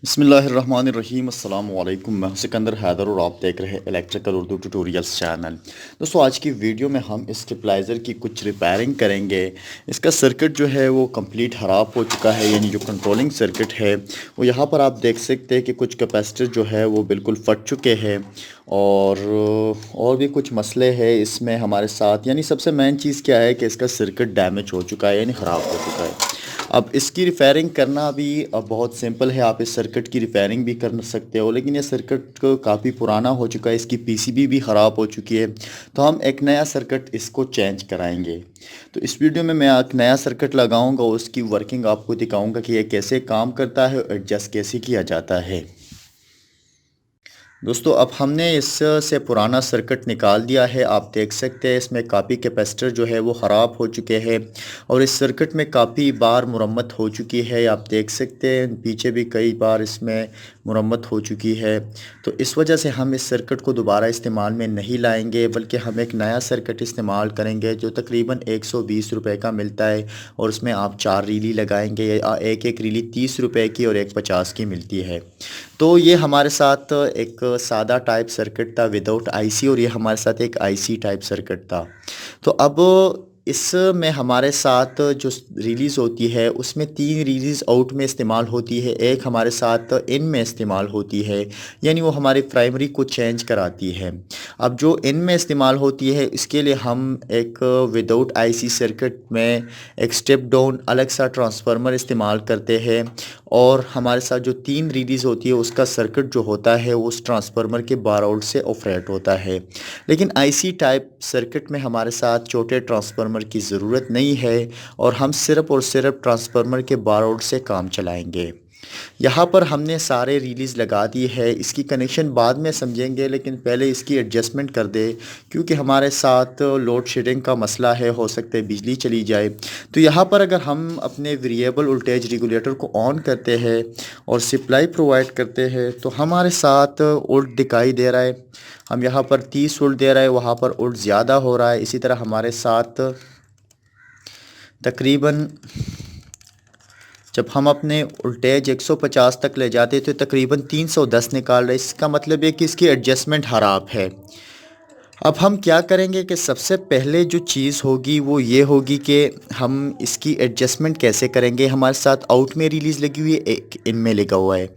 बिस्मिल्लाहिर्रहमानिर्रहीम अस्सलाम वालेकुम। मैं हूं सिकंदर हैदर और आप देख रहे हैं इलेक्ट्रिकल उर्दू ट्यूटोरियल्स चैनल। दोस्तों, आज की वीडियो में हम इस स्टेबलाइज़र की कुछ रिपेयरिंग करेंगे। इसका सर्किट जो है वो कंप्लीट ख़राब हो चुका है, यानी जो कंट्रोलिंग सर्किट है वो यहाँ पर आप देख सकते हैं कि कुछ कैपेसिटर जो है वो बिल्कुल फट चुके हैं और भी कुछ मसले हैं इसमें हमारे साथ। यानी सबसे मेन चीज़ क्या है कि इसका सर्किट डैमेज हो चुका है, यानी ख़राब हो चुका है। अब इसकी रिपेयरिंग करना भी अब बहुत सिंपल है। आप इस सर्किट की रिपेयरिंग भी कर सकते हो, लेकिन ये सर्किट काफ़ी पुराना हो चुका है, इसकी पीसीबी भी ख़राब हो चुकी है। तो हम एक नया सर्किट इसको चेंज कराएंगे। तो इस वीडियो में मैं एक नया सर्किट लगाऊंगा, उसकी वर्किंग आपको दिखाऊंगा कि ये कैसे काम करता है, एडजस्ट कैसे किया जाता है। दोस्तों, अब हमने इससे पुराना सर्किट निकाल दिया है। आप देख सकते हैं इसमें काफ़ी कैपेसिटर जो है वो ख़राब हो चुके हैं और इस सर्किट में काफ़ी बार मुरम्मत हो चुकी है। आप देख सकते हैं पीछे भी कई बार इसमें मुरम्मत हो चुकी है। तो इस वजह से हम इस सर्किट को दोबारा इस्तेमाल में नहीं लाएंगे, बल्कि हम एक नया सर्किट इस्तेमाल करेंगे जो तकरीबन 120 रुपए का मिलता है और उसमें आप 4 रीली लगाएंगे। एक एक रीली 30 रुपए की और एक 50 की मिलती है। तो ये हमारे साथ एक सादा टाइप सर्किट था विदाउट आईसी, और ये हमारे साथ एक आईसी टाइप सर्किट था। तो अब इसमें हमारे साथ जो रिलीज़ होती है उसमें 3 रिलीज़ आउट में इस्तेमाल होती है, एक हमारे साथ इन में इस्तेमाल होती है, यानी वो हमारी प्राइमरी को चेंज कराती है। अब जो इन में इस्तेमाल होती है इसके लिए हम एक विदाउट आईसी सर्किट में एक स्टेप डाउन अलग सा ट्रांसफार्मर इस्तेमाल करते हैं, और हमारे साथ जो 3 रिलीज़ होती है उसका सर्किट जो होता है उस ट्रांसफार्मर के बार आउट से ऑपरेट होता है। लेकिन आईसी टाइप सर्किट में हमारे साथ छोटे ट्रांसफार्मर की ज़रूरत नहीं है और हम सिर्फ़ और सिर्फ ट्रांसफार्मर के बार आउट से काम चलाएंगे। यहाँ पर हमने सारे रिलीज़ लगा दी है, इसकी कनेक्शन बाद में समझेंगे, लेकिन पहले इसकी एडजस्टमेंट कर दे, क्योंकि हमारे साथ लोड शेडिंग का मसला है, हो सकता है बिजली चली जाए। तो यहाँ पर अगर हम अपने वेरिएबल वोल्टेज रेगुलेटर को ऑन करते हैं और सप्लाई प्रोवाइड करते हैं तो हमारे साथ वोल्ट दिखाई दे रहा है। हम यहाँ पर 30 वोल्ट दे रहा है, वहाँ पर वोल्ट ज़्यादा हो रहा है। इसी तरह हमारे साथ तकरीबन जब हम अपने वोल्टेज 150 तक ले जाते तो तकरीबन 310 निकाल रहे। इसका मतलब है कि इसकी एडजस्टमेंट ख़राब है। अब हम क्या करेंगे कि सबसे पहले जो चीज़ होगी वो ये होगी कि हम इसकी एडजस्टमेंट कैसे करेंगे। हमारे साथ आउट में रिलीज़ लगी हुई है, एक इन में लगा हुआ है,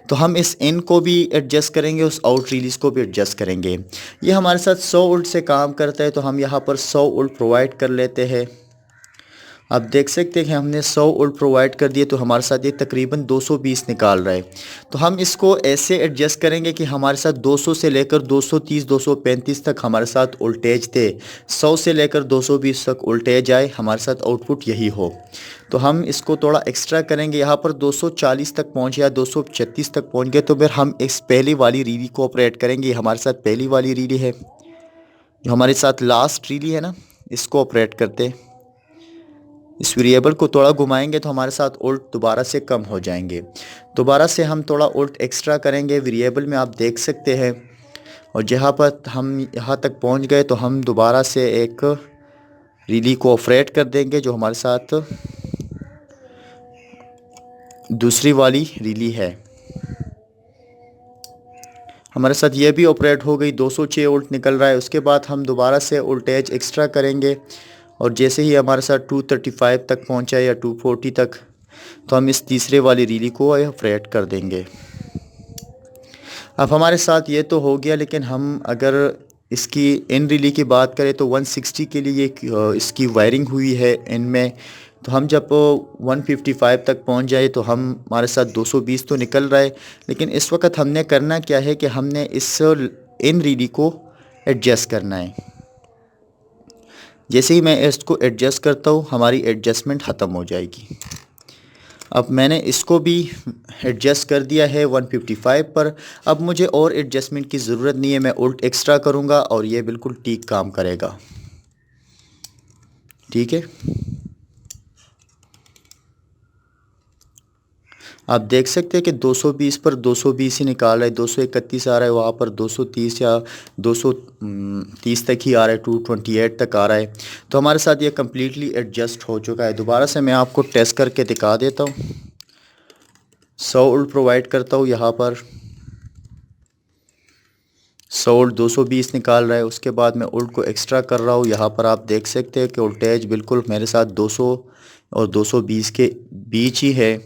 तो हम इस इन को भी एडजस्ट करेंगे, उस आउट रिलीज़ को भी एडजस्ट करेंगे। ये हमारे साथ 100 वोल्ट से काम करता है, तो हम यहाँ पर 100 वोल्ट प्रोवाइड कर लेते हैं। आप देख सकते हैं कि हमने 100 वोल्ट प्रोवाइड कर दिए, तो हमारे साथ ये तकरीबन 220 निकाल रहा है। तो हम इसको ऐसे एडजस्ट करेंगे कि हमारे साथ 200 से लेकर 230 235 तक हमारे साथ वोल्टेज थे, 100 से लेकर 220 तक वोल्टेज आए, हमारे साथ आउटपुट यही हो। तो हम इसको थोड़ा एक्स्ट्रा करेंगे, यहाँ पर 240 तक पहुँच या 236 तक पहुँच गए, तो फिर हम इस पहली वाली रीली को ऑपरेट करेंगे। हमारे साथ पहली वाली रीली है, जो हमारे साथ लास्ट रीली है ना, इसको ऑपरेट करते। इस वेरिएबल को थोड़ा घुमाएंगे तो हमारे साथ वोल्ट दोबारा से कम हो जाएंगे। दोबारा से हम थोड़ा वोल्ट एक्स्ट्रा करेंगे वेरिएबल में, आप देख सकते हैं। और जहाँ पर हम यहाँ तक पहुँच गए तो हम दोबारा से एक रिली को ऑपरेट कर देंगे, जो हमारे साथ दूसरी वाली रिली है। हमारे साथ ये भी ऑपरेट हो गई, 206 वोल्ट निकल रहा है। उसके बाद हम दोबारा से वोल्टेज एक्स्ट्रा करेंगे, और जैसे ही हमारे साथ 235 तक पहुंचा या 240 तक, तो हम इस तीसरे वाली रीली को ऑपरेट कर देंगे। अब हमारे साथ ये तो हो गया, लेकिन हम अगर इसकी इन रिली की बात करें तो 160 के लिए इसकी वायरिंग हुई है इनमें। तो हम जब 155 तक पहुंच जाए तो हम हमारे साथ 220 तो निकल रहा है, लेकिन इस वक्त हमने करना क्या है कि हमने इस इन रिली को एडजस्ट करना है। जैसे ही मैं इसको एडजस्ट करता हूँ हमारी एडजस्टमेंट ख़त्म हो जाएगी। अब मैंने इसको भी एडजस्ट कर दिया है 155 पर। अब मुझे और एडजस्टमेंट की ज़रूरत नहीं है, मैं उल्ट एक्स्ट्रा करूँगा और ये बिल्कुल ठीक काम करेगा। ठीक है, आप देख सकते हैं कि 220 पर 220 ही निकाल रहा है, 231 आ रहा है, वहाँ पर 230 या 230 तक ही आ रहा है, 228 तक आ रहा है। तो हमारे साथ ये कम्प्लीटली एडजस्ट हो चुका है। दोबारा से मैं आपको टेस्ट करके दिखा देता हूँ। 100 वोल्ट प्रोवाइड करता हूँ यहाँ पर। 100 वोल्ट 220 निकाल रहा है। उसके बाद मैं वोल्ट को एक्स्ट्रा कर रहा हूँ। यहाँ पर आप देख सकते हैं कि वोल्टेज बिल्कुल मेरे साथ 200 और 220 के बीच ही है।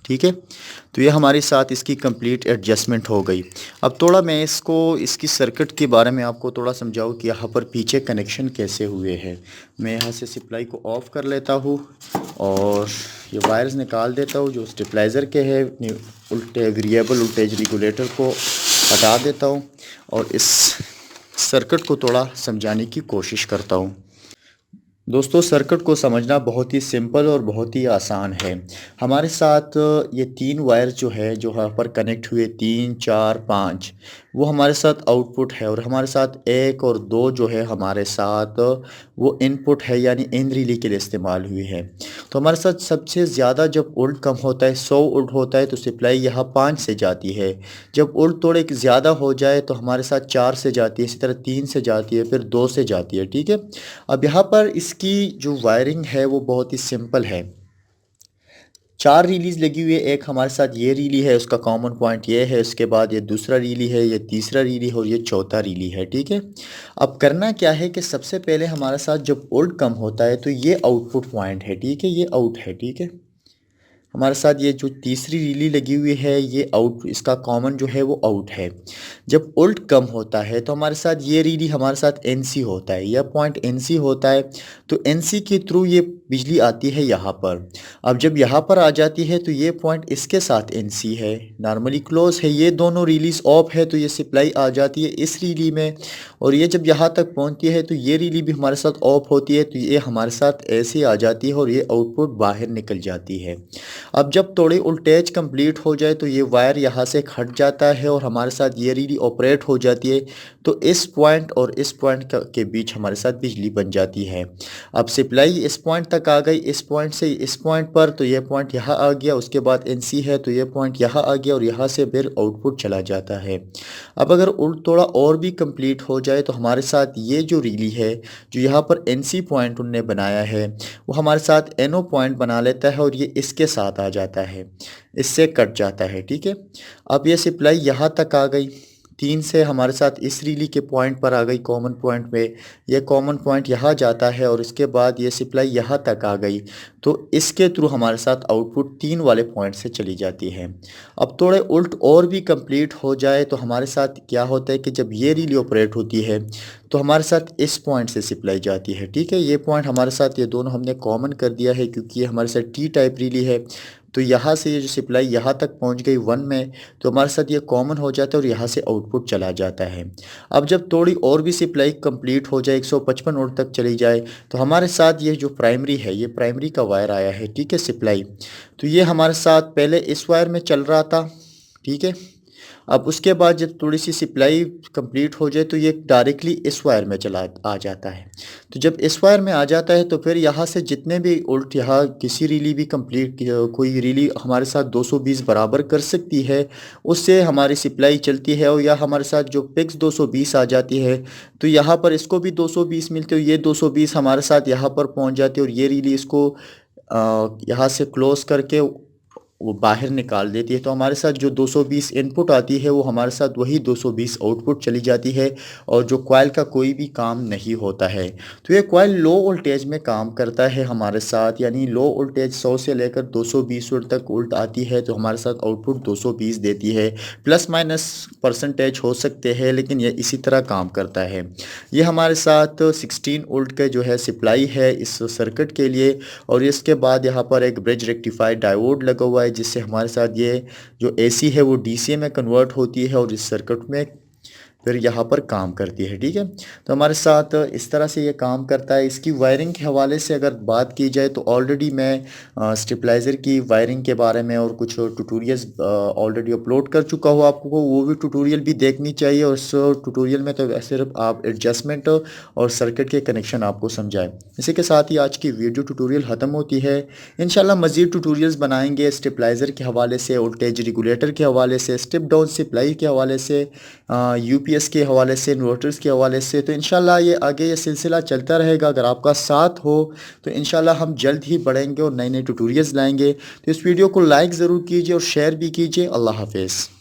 ठीक है, तो ये हमारे साथ इसकी कंप्लीट एडजस्टमेंट हो गई। अब थोड़ा मैं इसकी सर्किट के बारे में आपको थोड़ा समझाऊँ कि यहाँ पर पीछे कनेक्शन कैसे हुए हैं। मैं यहाँ से सप्लाई को ऑफ़ कर लेता हूँ और ये वायर्स निकाल देता हूँ जो स्टेबलाइज़र के हैं। उल्टे वेरिएबल वोल्टेज रेगुलेटर को हटा देता हूँ और इस सर्किट को थोड़ा समझाने की कोशिश करता हूँ। दोस्तों, सर्किट को समझना बहुत ही सिंपल और बहुत ही आसान है। हमारे साथ ये 3 वायर जो है, जो यहाँ पर कनेक्ट हुए 3, 4, 5, वो हमारे साथ आउटपुट है और हमारे साथ 1 और 2 जो है हमारे साथ वो इनपुट है, यानी इन रिले के लिए इस्तेमाल हुई है। तो हमारे साथ सबसे ज़्यादा जब वोल्ट कम होता है, 100 वोल्ट होता है, तो सप्लाई यहाँ 5 से जाती है। जब वोल्ट थोड़े ज़्यादा हो जाए तो हमारे साथ 4 से जाती है, इसी तरह 3 से जाती है, फिर 2 से जाती है। ठीक है, अब यहाँ पर इसकी जो वायरिंग है वो बहुत ही सिंपल है। 4 रिलीज लगी हुई है। एक हमारे साथ ये रीली है, उसका कॉमन पॉइंट ये है। उसके बाद ये दूसरा रीली है, ये तीसरा रीली है और ये चौथा रीली है। ठीक है, अब करना क्या है कि सबसे पहले हमारे साथ जब वोल्ट कम होता है तो ये आउटपुट पॉइंट है। ठीक है, ये आउट है। ठीक है, हमारे साथ ये जो तीसरी रीली लगी हुई है ये आउट, इसका कॉमन जो है वो आउट है। जब वोल्ट कम होता है तो हमारे साथ ये रीली हमारे साथ एनसी होता है, यह पॉइंट एनसी होता है। तो एनसी के थ्रू ये बिजली आती है यहाँ पर। अब जब यहाँ पर आ जाती है तो ये पॉइंट इसके साथ एनसी है, नॉर्मली क्लोज है। ये दोनों रिलीज ऑफ है तो ये सप्लाई आ जाती है इस रीली में, और ये जब यहाँ तक पहुँचती है तो ये रीली भी हमारे साथ ऑफ होती है, तो ये हमारे साथ ऐसे आ जाती है और ये आउटपुट बाहर निकल जाती है। अब जब थोड़ी वोल्टेज कंप्लीट हो जाए तो ये वायर यहाँ से हट जाता है और हमारे साथ ये रीली ऑपरेट हो जाती है। तो इस पॉइंट और इस पॉइंट के बीच हमारे साथ बिजली बन जाती है। अब सप्लाई इस पॉइंट तक आ गई, इस पॉइंट से इस पॉइंट पर, तो ये पॉइंट यहाँ आ गया। उसके बाद एनसी है तो ये पॉइंट यहाँ आ गया और यहाँ से फिर आउटपुट चला जाता है। अब अगर थोड़ा और भी कंप्लीट हो जाए तो हमारे साथ ये जो रीली है, जो यहाँ पर एनसी पॉइंट उनने बनाया है, वो हमारे साथ एनओ पॉइंट बना लेता है और ये इसके साथ आ जाता है, इससे कट जाता है। ठीक है, अब ये सप्लाई यहाँ तक आ गई। 3 से हमारे साथ इस रीली के पॉइंट पर आ गई, कॉमन पॉइंट में। ये कॉमन पॉइंट यहाँ जाता है और इसके बाद ये सप्लाई यहाँ तक आ गई, तो इसके थ्रू हमारे साथ आउटपुट 3 वाले पॉइंट से चली जाती है। अब थोड़े उल्ट और भी कंप्लीट हो जाए तो हमारे साथ क्या होता है कि जब ये रीली ऑपरेट होती है तो हमारे साथ इस पॉइंट से सप्लाई जाती है। ठीक है, ये पॉइंट हमारे साथ, ये दोनों हमने कॉमन कर दिया है क्योंकि ये हमारे साथ टी टाइप रीली है। तो यहाँ से ये जो सप्लाई यहाँ तक पहुँच गई 1 में, तो हमारे साथ ये कॉमन हो जाता है और यहाँ से आउटपुट चला जाता है। अब जब थोड़ी और भी सप्लाई कंप्लीट हो जाए, 155 वोल्ट तक चली जाए, तो हमारे साथ ये जो प्राइमरी है, ये प्राइमरी का वायर आया है। ठीक है, सप्लाई तो ये हमारे साथ पहले इस वायर में चल रहा था। ठीक है, अब उसके बाद जब थोड़ी सी सप्लाई कंप्लीट हो जाए तो ये डायरेक्टली इस वायर में चला आ जाता है। तो जब इस वायर में आ जाता है तो फिर यहाँ से जितने भी उल्ट, यहाँ किसी रीली भी कंप्लीट, कोई रीली हमारे साथ 220 बराबर कर सकती है, उससे हमारी सप्लाई चलती है। और या हमारे साथ जो फिक्स 220 आ जाती है तो यहाँ पर इसको भी 220 मिलते हो, ये 220 हमारे साथ यहाँ पर पहुँच जाती है और ये रीली इसको यहाँ से क्लोज करके वो बाहर निकाल देती है। तो हमारे साथ जो 220 इनपुट आती है वो हमारे साथ वही 220 आउटपुट चली जाती है और जो कॉइल का कोई भी काम नहीं होता है। तो ये कॉइल लो वोल्टेज में काम करता है हमारे साथ, यानी लो वोल्टेज 100 से लेकर 220 वोल्ट तक उल्ट आती है तो हमारे साथ आउटपुट 220 देती है। प्लस माइनस परसेंटेज हो सकते हैं, लेकिन ये इसी तरह काम करता है। ये हमारे साथ 16 वोल्ट का जो है सप्लाई है इस सर्किट के लिए, और इसके बाद यहाँ पर एक ब्रिज रेक्टिफाइड डायोड लगा हुआ है जिससे हमारे साथ ये जो एसी है वो डीसी में कन्वर्ट होती है और इस सर्किट में फिर यहाँ पर काम करती है। ठीक है, तो हमारे साथ इस तरह से ये काम करता है। इसकी वायरिंग के हवाले से अगर बात की जाए तो ऑलरेडी मैं स्टेबलाइज़र की वायरिंग के बारे में और कुछ ट्यूटोरियल्स ऑलरेडी अपलोड कर चुका हूँ। आपको वो भी ट्यूटोरियल भी देखनी चाहिए, और उस ट्यूटोरियल में तो सिर्फ आप एडजस्टमेंट और सर्किट के कनेक्शन आपको समझाएं। इसी के साथ ही आज की वीडियो ट्यूटोरियल ख़त्म होती है। इंशाल्लाह मज़ीद ट्यूटोरियल्स बनाएंगे स्टेबलाइज़र के हवाले से, वोल्टेज रेगुलेटर के हवाले से, स्टेप डाउन सप्लाई के हवाले से, यूपीएस UPS के हवाले से, इन्वर्टर्स के हवाले से। तो इंशाल्लाह ये आगे ये सिलसिला चलता रहेगा। अगर आपका साथ हो तो इंशाल्लाह हम जल्द ही बढ़ेंगे और नए नए ट्यूटोरियल्स लाएंगे। तो इस वीडियो को लाइक ज़रूर कीजिए और शेयर भी कीजिए। अल्लाह हाफिज़।